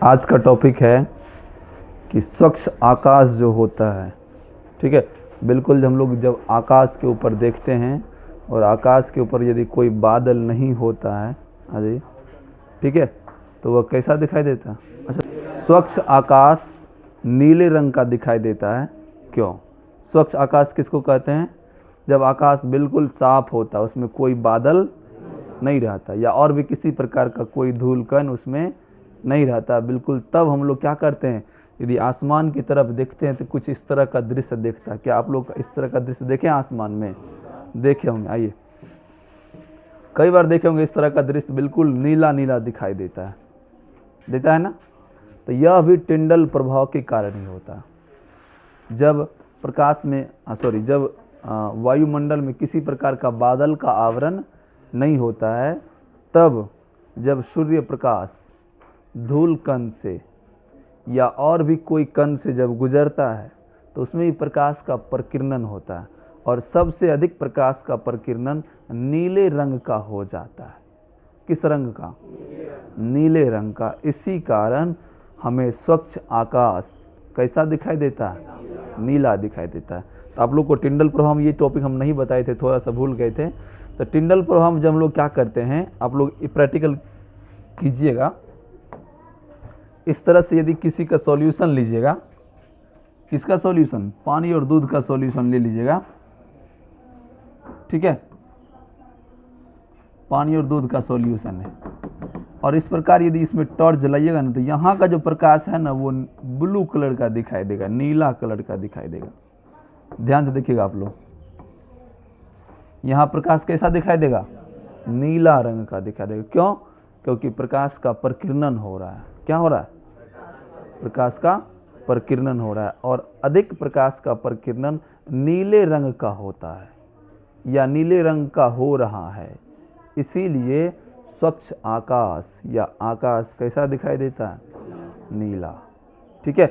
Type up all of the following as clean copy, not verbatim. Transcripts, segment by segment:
आज का टॉपिक है कि स्वच्छ आकाश जो होता है, ठीक है। बिल्कुल हम लोग जब आकाश के ऊपर देखते हैं और आकाश के ऊपर यदि कोई बादल नहीं होता है, अरे ठीक है, तो वह कैसा दिखाई देता है? अच्छा, स्वच्छ आकाश नीले रंग का दिखाई देता है। क्यों? स्वच्छ आकाश किसको कहते हैं? जब आकाश बिल्कुल साफ होता है, उसमें कोई बादल नहीं रहता या और भी किसी प्रकार का कोई धूल कण उसमें नहीं रहता, बिल्कुल, तब हम लोग क्या करते हैं, यदि आसमान की तरफ देखते हैं तो कुछ इस तरह का दृश्य देखता है। क्या आप लोग इस तरह का दृश्य देखे आसमान में? देखे होंगे, आइए, कई बार देखे होंगे। इस तरह का दृश्य बिल्कुल नीला नीला दिखाई देता है ना। तो यह भी टिंडल प्रभाव के कारण ही होता है। जब प्रकाश में जब वायुमंडल में किसी प्रकार का बादल का आवरण नहीं होता है, तब जब सूर्य प्रकाश धूल कण से या और भी कोई कण से जब गुजरता है तो उसमें भी प्रकाश का प्रकीर्णन होता है, और सबसे अधिक प्रकाश का प्रकीर्णन नीले रंग का हो जाता है। किस रंग का? नीले रंग का। इसी कारण हमें स्वच्छ आकाश कैसा दिखाई देता है? नीला दिखाई देता है। तो आप लोग को टिंडल प्रभाव, ये टॉपिक हम नहीं बताए थे, थोड़ा सा भूल गए थे। तो टिंडल प्रभाव में जब हम लोग क्या करते हैं, आप लोग प्रैक्टिकल कीजिएगा। इस तरह से यदि किसी का सॉल्यूशन लीजिएगा, किसका सॉल्यूशन? पानी और दूध का सॉल्यूशन ले लीजिएगा, ठीक है, पानी और दूध का सॉल्यूशन है। और इस प्रकार यदि इसमें टॉर्च जलाइएगा ना, तो यहाँ का जो प्रकाश है ना, वो ब्लू कलर का दिखाई देगा, नीला कलर का दिखाई देगा। ध्यान से देखिएगा आप लोग, यहाँ प्रकाश कैसा दिखाई देगा? नीला रंग का दिखाई देगा। क्यों? क्योंकि प्रकाश का प्रकीर्णन हो रहा है। क्या हो रहा है? प्रकाश का प्रकीर्णन हो रहा है, और अधिक प्रकाश का प्रकीर्णन नीले रंग का होता है या नीले रंग का हो रहा है। इसीलिए स्वच्छ आकाश या आकाश कैसा दिखाई देता है? नीला, ठीक है।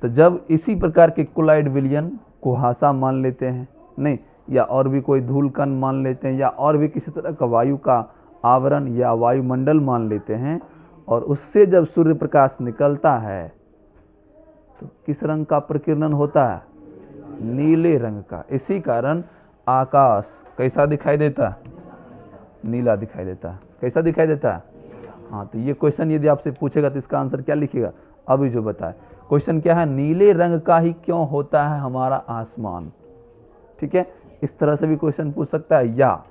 तो जब इसी प्रकार के कोलाइड विलयन कुहासा मान लेते हैं, नहीं, या और भी कोई धूल कण मान लेते हैं, या और भी किसी तरह का वायु का आवरण या वायुमंडल मान लेते हैं, और उससे जब सूर्य प्रकाश निकलता है तो किस रंग का प्रकीर्णन होता है? नीले रंग का। इसी कारण आकाश कैसा दिखाई देता है? नीला दिखाई देता है। कैसा दिखाई देता है? हाँ, तो ये क्वेश्चन यदि आपसे पूछेगा तो इसका आंसर क्या लिखिएगा? अभी जो बताए क्वेश्चन क्या है, नीले रंग का ही क्यों होता है हमारा आसमान, ठीक है। इस तरह से भी क्वेश्चन पूछ सकता है, या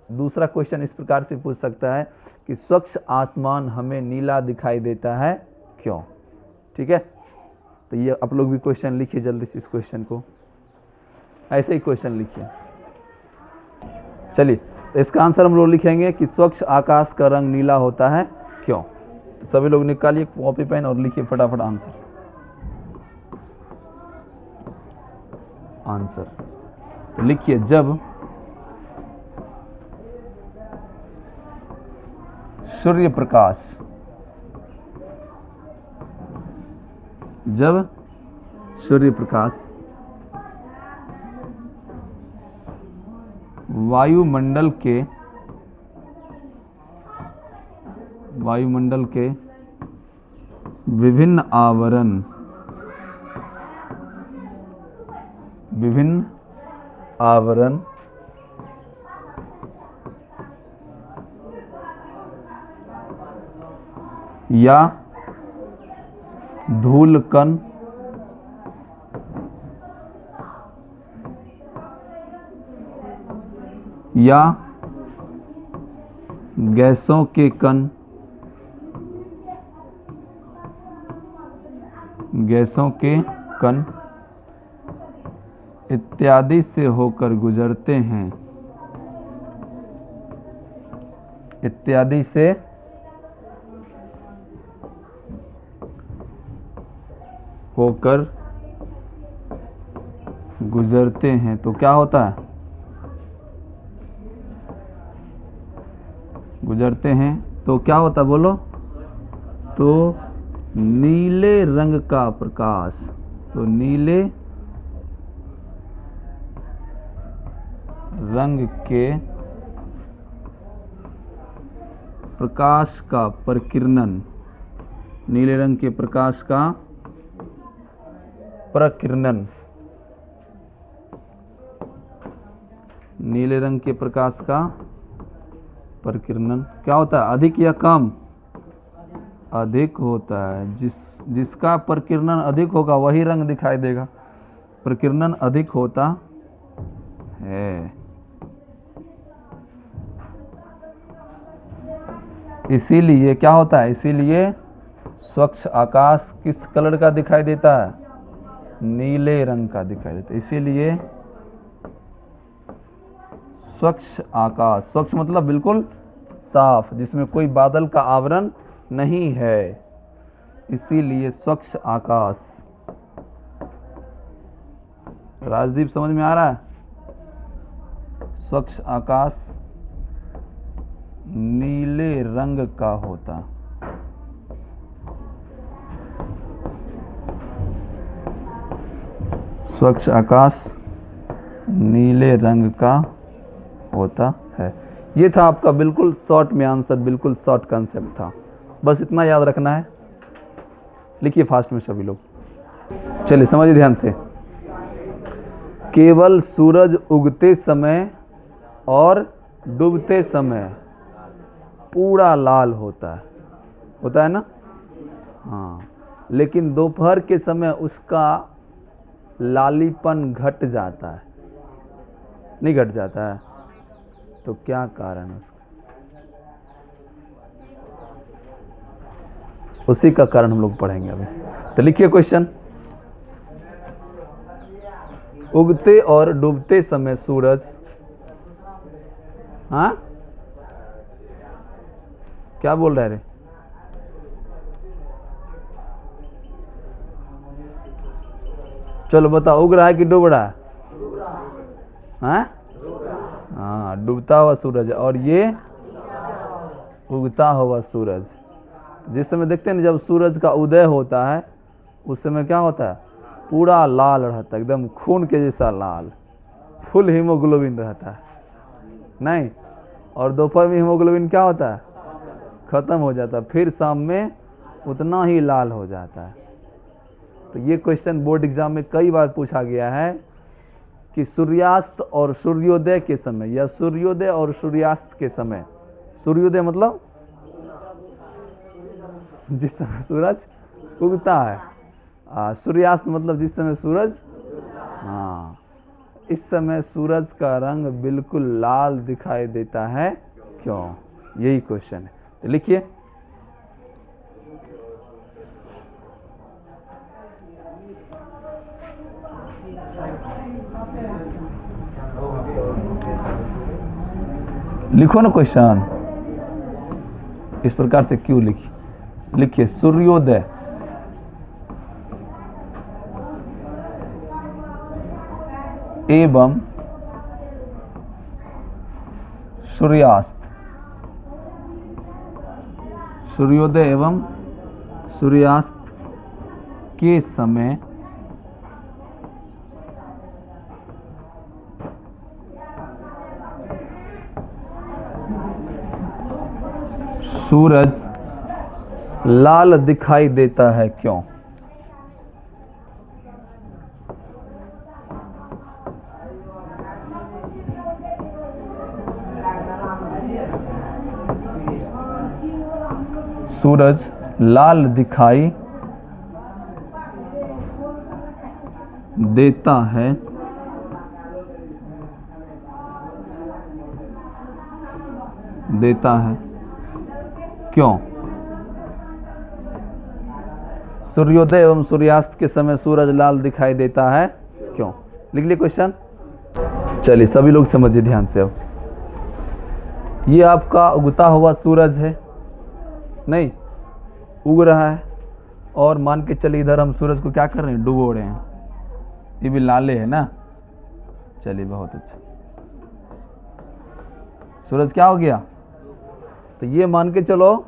दूसरा क्वेश्चन इस प्रकार से पूछ सकता है कि स्वच्छ आसमान हमें नीला दिखाई देता है क्यों, ठीक है। तो ये आप लोग भी क्वेश्चन लिखिए जल्दी से, इस क्वेश्चन को ऐसे ही क्वेश्चन लिखिए। चलिए, तो इसका आंसर हम लोग लिखेंगे कि स्वच्छ आकाश का रंग नीला होता है क्यों। तो सभी लोग निकालिए कॉपी पेन और लिखिए फटाफट आंसर। तो लिखिए, जब सूर्य प्रकाश वायुमंडल के विभिन्न आवरण या धूल कण या गैसों के कण इत्यादि से होकर गुजरते हैं, तो क्या होता है? गुजरते हैं तो क्या होता है, बोलो? तो नीले रंग का प्रकाश, तो नीले रंग के प्रकाश का प्रकीर्णन नीले रंग के प्रकाश का प्रकिरणन, नीले रंग के प्रकाश का प्रकिरणन क्या होता है? अधिक या कम? अधिक होता है। जिसका प्रकिरणन अधिक होगा वही रंग दिखाई देगा। प्रकिरणन अधिक होता है, इसीलिए क्या होता है? इसीलिए स्वच्छ आकाश किस कलर का दिखाई देता है? नीले रंग का दिखाई देता है। इसीलिए स्वच्छ आकाश, स्वच्छ मतलब बिल्कुल साफ, जिसमें कोई बादल का आवरण नहीं है, इसीलिए स्वच्छ आकाश। राजदीप समझ में आ रहा है? स्वच्छ आकाश नीले रंग का होता। स्वच्छ आकाश नीले रंग का होता है। ये था आपका बिल्कुल शॉर्ट में आंसर, बिल्कुल शॉर्ट कंसेप्ट था, बस इतना याद रखना है। लिखिए फास्ट में सभी लोग। चलिए समझिए ध्यान से। केवल सूरज उगते समय और डूबते समय पूरा लाल होता है ना? हाँ, लेकिन दोपहर के समय उसका लालीपन घट जाता है, नहीं घट जाता है? तो क्या कारण है उसका? उसी का कारण हम लोग पढ़ेंगे अभी। तो लिखिए क्वेश्चन। उगते और डूबते समय सूरज, हाँ क्या बोल रहे रे? चलो बताओ, उग रहा है कि डूब रहा है? हाँ, डूबता हुआ सूरज, और ये उगता हुआ सूरज। जिस समय देखते हैं ना, जब सूरज का उदय होता है उस समय क्या होता है? पूरा लाल रहता है, एकदम खून के जैसा लाल, फुल हीमोग्लोबिन रहता है, नहीं? और दोपहर में हीमोग्लोबिन क्या होता है? खत्म हो जाता है, फिर शाम में उतना ही लाल हो जाता है। तो ये क्वेश्चन बोर्ड एग्जाम में कई बार पूछा गया है कि सूर्यास्त और सूर्योदय के समय, या सूर्योदय और सूर्यास्त के समय, सूर्योदय मतलब जिस समय सूरज उगता है, सूर्यास्त मतलब जिस समय सूरज, हाँ, इस समय सूरज का रंग बिल्कुल लाल दिखाई देता है, क्यों? यही क्वेश्चन है। तो लिखिए। लिखो ना क्वेश्चन, इस प्रकार से क्यों लिखिए। सूर्योदय एवं सूर्यास्त, सूर्योदय एवं सूर्यास्त के समय सूरज लाल दिखाई देता है, क्यों? सूरज लाल दिखाई देता है क्यों? सूर्योदय एवं सूर्यास्त के समय सूरज लाल दिखाई देता है, क्यों? लिख लिए क्वेश्चन। चलिए सभी लोग समझिए ध्यान से। अब ये आपका उगता हुआ सूरज है, नहीं उग रहा है, और मान के चलिए इधर हम सूरज को क्या कर रहे हैं? डुबो रहे हैं। ये भी लाले है ना? चलिए बहुत अच्छा। सूरज क्या हो गया? तो ये मान के चलो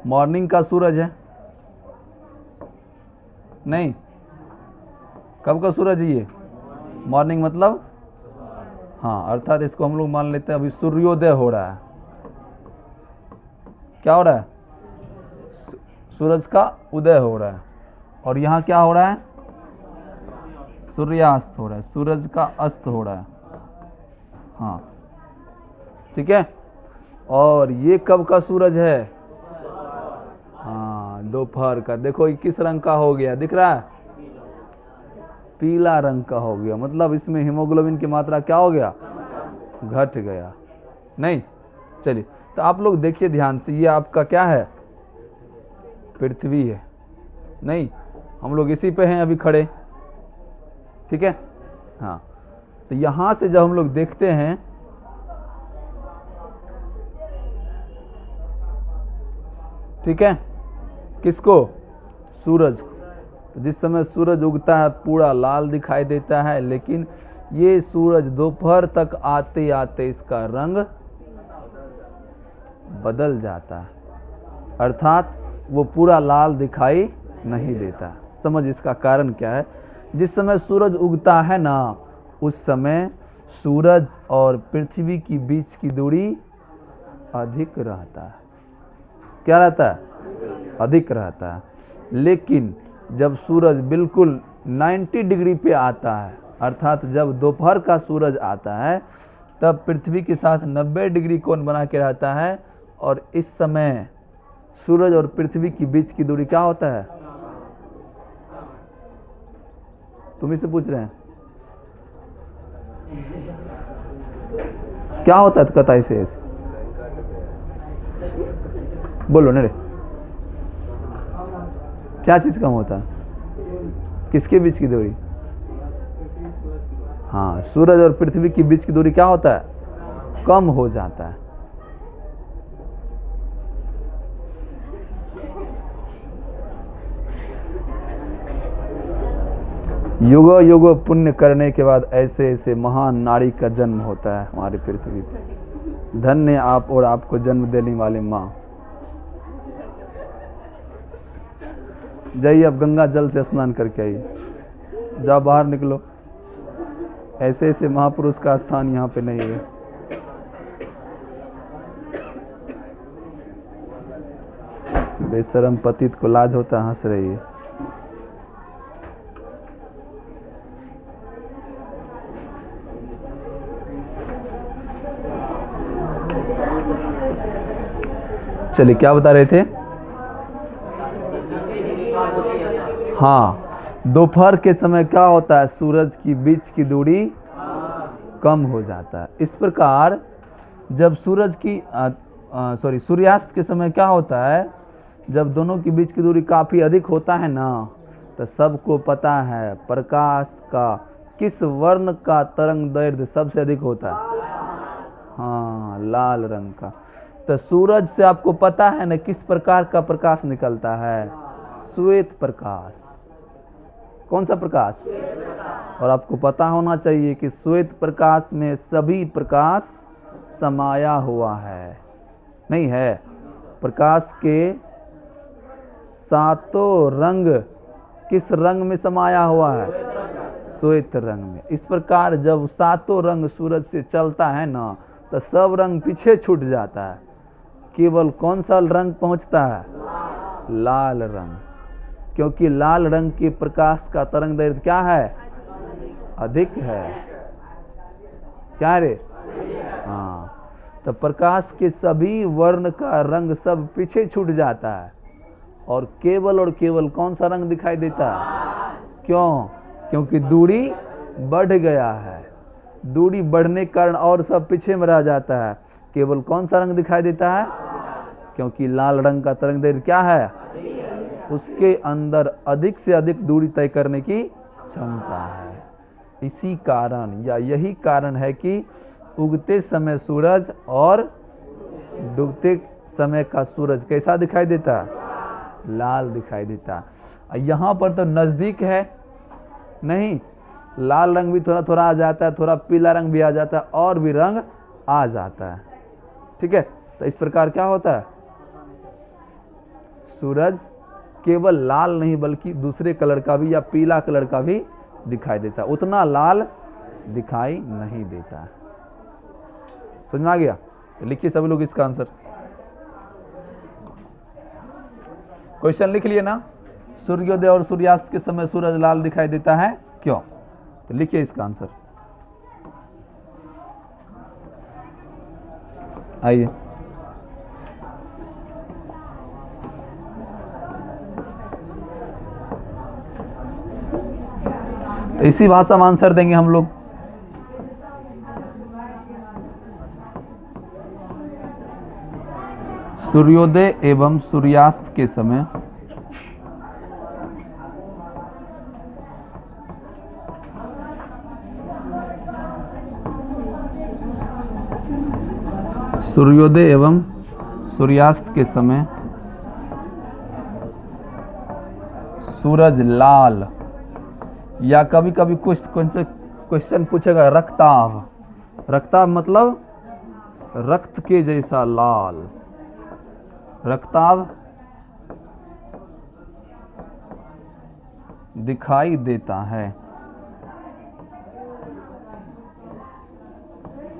मॉर्निंग का सूरज है, नहीं? कब का सूरज है ये? मॉर्निंग मतलब, हाँ, अर्थात इसको हम लोग मान लेते हैं अभी सूर्योदय हो रहा है। क्या हो रहा है? सूरज का उदय हो रहा है, और यहाँ क्या हो रहा है, सूर्यास्त हो रहा है, सूरज का अस्त हो रहा है। हाँ ठीक है, और ये कब का सूरज है, हाँ दोपहर का। देखो ये किस रंग का हो गया, दिख रहा है, पीला रंग का हो गया, मतलब इसमें हीमोग्लोबिन की मात्रा क्या हो गया, घट गया। नहीं, चलिए तो आप लोग देखिए ध्यान से, ये आपका क्या है, पृथ्वी है, नहीं हम लोग इसी पे हैं अभी खड़े, ठीक है। हाँ तो यहाँ से जब हम लोग देखते हैं, ठीक है, किसको, सूरज को, तो जिस समय सूरज उगता है पूरा लाल दिखाई देता है, लेकिन ये सूरज दोपहर तक आते आते इसका रंग बदल जाता है, अर्थात वो पूरा लाल दिखाई नहीं देता। समझ इसका कारण क्या है, जिस समय सूरज उगता है ना, उस समय सूरज और पृथ्वी की बीच की दूरी अधिक रहता है। क्या रहता है, अधिक रहता है। लेकिन जब सूरज बिल्कुल 90 डिग्री पे आता है, अर्थात जब दोपहर का सूरज आता है, तब पृथ्वी के साथ 90 डिग्री कोण बना के रहता है, और इस समय सूरज और पृथ्वी के बीच की दूरी क्या होता है, तुम ही से पूछ रहे हैं क्या होता है, कताई से बोलो ना रे, क्या चीज कम होता है, किसके बीच की दूरी, हाँ सूरज और पृथ्वी के बीच की दूरी क्या होता है, कम हो जाता है। युगों युगों पुण्य करने के बाद ऐसे ऐसे महान नारी का जन्म होता है हमारी पृथ्वी पर। धन्य आप और आपको जन्म देने वाले माँ। जाइए अब गंगा जल से स्नान करके आइए, जाओ बाहर निकलो, ऐसे ऐसे महापुरुष का स्थान यहाँ पे नहीं है। बेशरम पतित को लाज होता, हंस रही है। चलिए क्या बता रहे थे, हाँ दोपहर के समय क्या होता है, सूरज की बीच की दूरी कम हो जाता है। इस प्रकार जब सूरज की सूर्यास्त के समय क्या होता है, जब दोनों के बीच की दूरी काफ़ी अधिक होता है ना, तो सबको पता है प्रकाश का किस वर्ण का तरंग दैर्घ्य सबसे अधिक होता है, हाँ लाल रंग का। तो सूरज से आपको पता है ना किस प्रकार का प्रकाश निकलता है, श्वेत प्रकाश। कौन सा प्रकाश, और आपको पता होना चाहिए कि श्वेत प्रकाश में सभी प्रकाश समाया हुआ है, नहीं है, प्रकाश के सातों रंग किस रंग में समाया हुआ है, श्वेत रंग में। इस प्रकार जब सातों रंग सूरज से चलता है ना, तो सब रंग पीछे छूट जाता है, केवल कौन सा रंग पहुंचता है, लाल रंग, क्योंकि लाल रंग के प्रकाश का तरंग दैर्घ्य क्या है, अधिक है। क्या रे, हाँ तो प्रकाश के सभी वर्ण का रंग सब पीछे छूट जाता है, और केवल कौन सा रंग दिखाई देता है, क्यों, क्योंकि दूरी बढ़ गया है। दूरी बढ़ने के कारण और सब पीछे में रह जाता है, केवल कौन सा रंग दिखाई देता है, क्योंकि लाल रंग का तरंग दैर्घ्य क्या है, उसके अंदर अधिक से अधिक दूरी तय करने की क्षमता है। इसी कारण या यही कारण है कि उगते समय सूरज और डूबते समय का सूरज कैसा दिखाई देता है, लाल दिखाई देता है। यहाँ पर तो नज़दीक है, नहीं लाल रंग भी थोड़ा थोड़ा आ जाता है, थोड़ा पीला रंग भी आ जाता है, और भी रंग आ जाता है, ठीक है। तो इस प्रकार क्या होता है, सूरज केवल लाल नहीं बल्कि दूसरे कलर का भी या पीला कलर का भी दिखाई देता है, उतना लाल दिखाई नहीं देता है। समझ में आ गया, तो लिखिए सब लोग इसका आंसर। क्वेश्चन लिख लिए ना, सूर्योदय और सूर्यास्त के समय सूरज लाल दिखाई देता है, क्यों? तो लिखिए इसका आंसर। आइए, इसी भाषा में आंसर देंगे हम लोग। सूर्योदय एवं सूर्यास्त के समय सूर्योदय एवं सूर्यास्त के समय सूरज लाल, या कभी कभी कुछ क्वेश्चन पूछेगा रक्ताभ। रक्ताभ मतलब रक्त के जैसा लाल, रक्ताभ दिखाई देता है,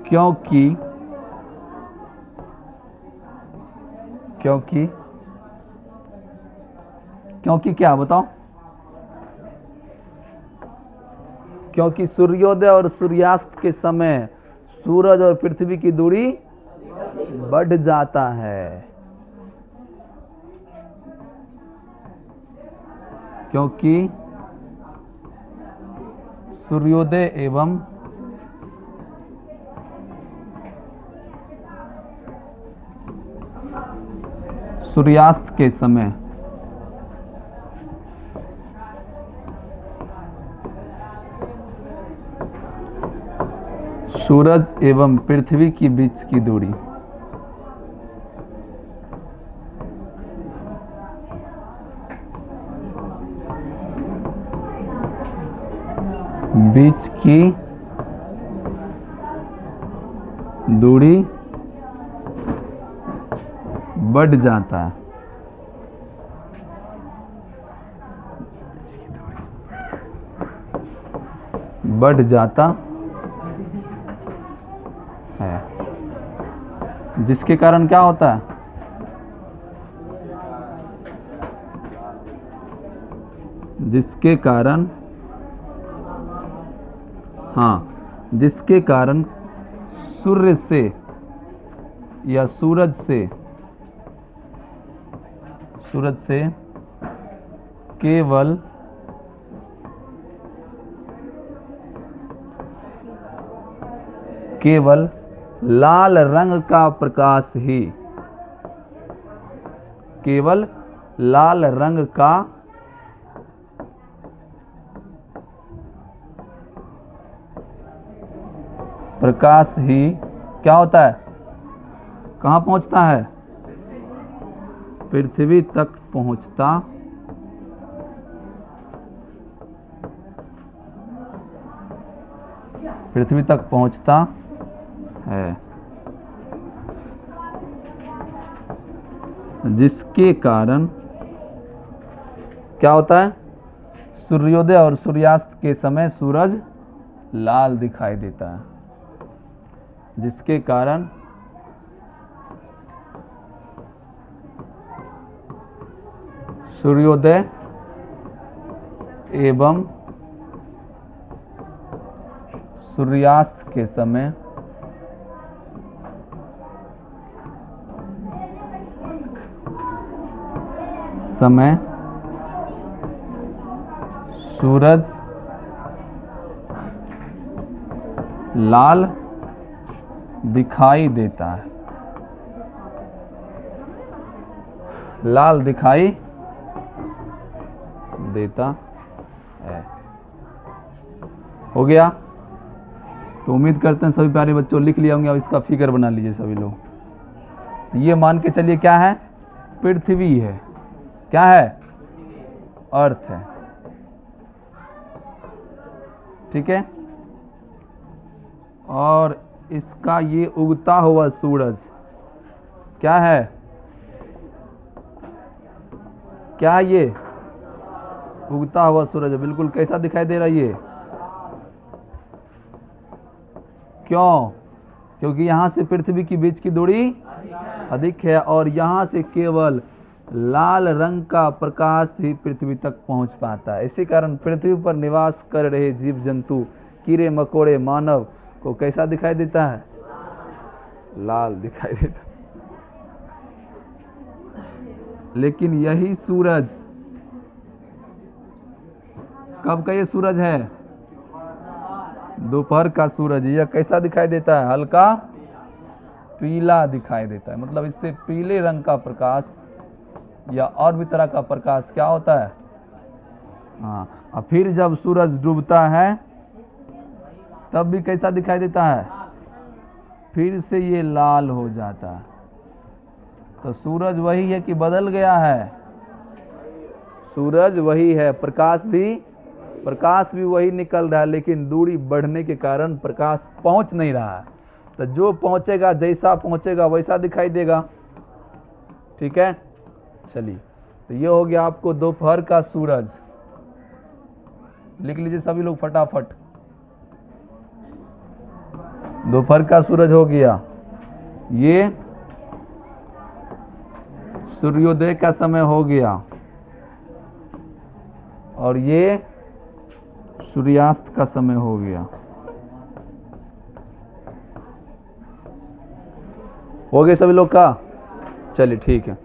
क्योंकि क्या बताओ? क्योंकि सूर्योदय और सूर्यास्त के समय सूरज और पृथ्वी की दूरी बढ़ जाता है, क्योंकि सूर्योदय एवं सूर्यास्त के समय सूरज एवं पृथ्वी के बीच की दूरी बढ़ जाता है। बढ़ जाता है, जिसके कारण क्या होता है? जिसके कारण सूर्य से या सूरज से केवल लाल रंग का प्रकाश ही, केवल लाल रंग का प्रकाश ही क्या होता है? कहाँ पहुंचता है? पृथ्वी तक पहुंचता है, जिसके कारण क्या होता है? सूर्योदय और सूर्यास्त के समय सूरज लाल दिखाई देता है, जिसके कारण सूर्योदय एवं सूर्यास्त के समय सूरज लाल दिखाई देता है, लाल दिखाई देता है। हो गया? तो उम्मीद करते हैं सभी प्यारे बच्चों लिख लिया होंगे। अब इसका फिगर बना लीजिए सभी लोग। तो ये मान के चलिए क्या है? पृथ्वी है। क्या है? अर्थ है। ठीक है। और इसका ये उगता हुआ सूरज क्या है? क्या है ये? उगता हुआ सूरज है। बिल्कुल कैसा दिखाई दे रहा है ये? क्यों? क्योंकि यहाँ से पृथ्वी की बीच की दूरी अधिक है और यहाँ से केवल लाल रंग का प्रकाश ही पृथ्वी तक पहुंच पाता है। इसी कारण पृथ्वी पर निवास कर रहे जीव जंतु, कीड़े मकोड़े, मानव को कैसा दिखाई देता है? लाल दिखाई देता है। लेकिन यही सूरज, कब का ये सूरज है? दोपहर का सूरज। यह कैसा दिखाई देता है? हल्का पीला दिखाई देता है। मतलब इससे पीले रंग का प्रकाश या और भी तरह का प्रकाश क्या होता है? हाँ। और फिर जब सूरज डूबता है तब भी कैसा दिखाई देता है? फिर से ये लाल हो जाता है। तो सूरज वही है कि बदल गया है? सूरज वही है, प्रकाश भी वही निकल रहा है, लेकिन दूरी बढ़ने के कारण प्रकाश पहुंच नहीं रहा है। तो जो पहुंचेगा, जैसा पहुंचेगा वैसा दिखाई देगा। ठीक है, चलिए, तो ये हो गया आपको दोपहर का सूरज। लिख लीजिए सभी लोग फटाफट। दोपहर का सूरज हो गया, ये सूर्योदय का समय हो गया, और ये सूर्यास्त का समय हो गया। हो गए सभी लोग का? चलिए ठीक है।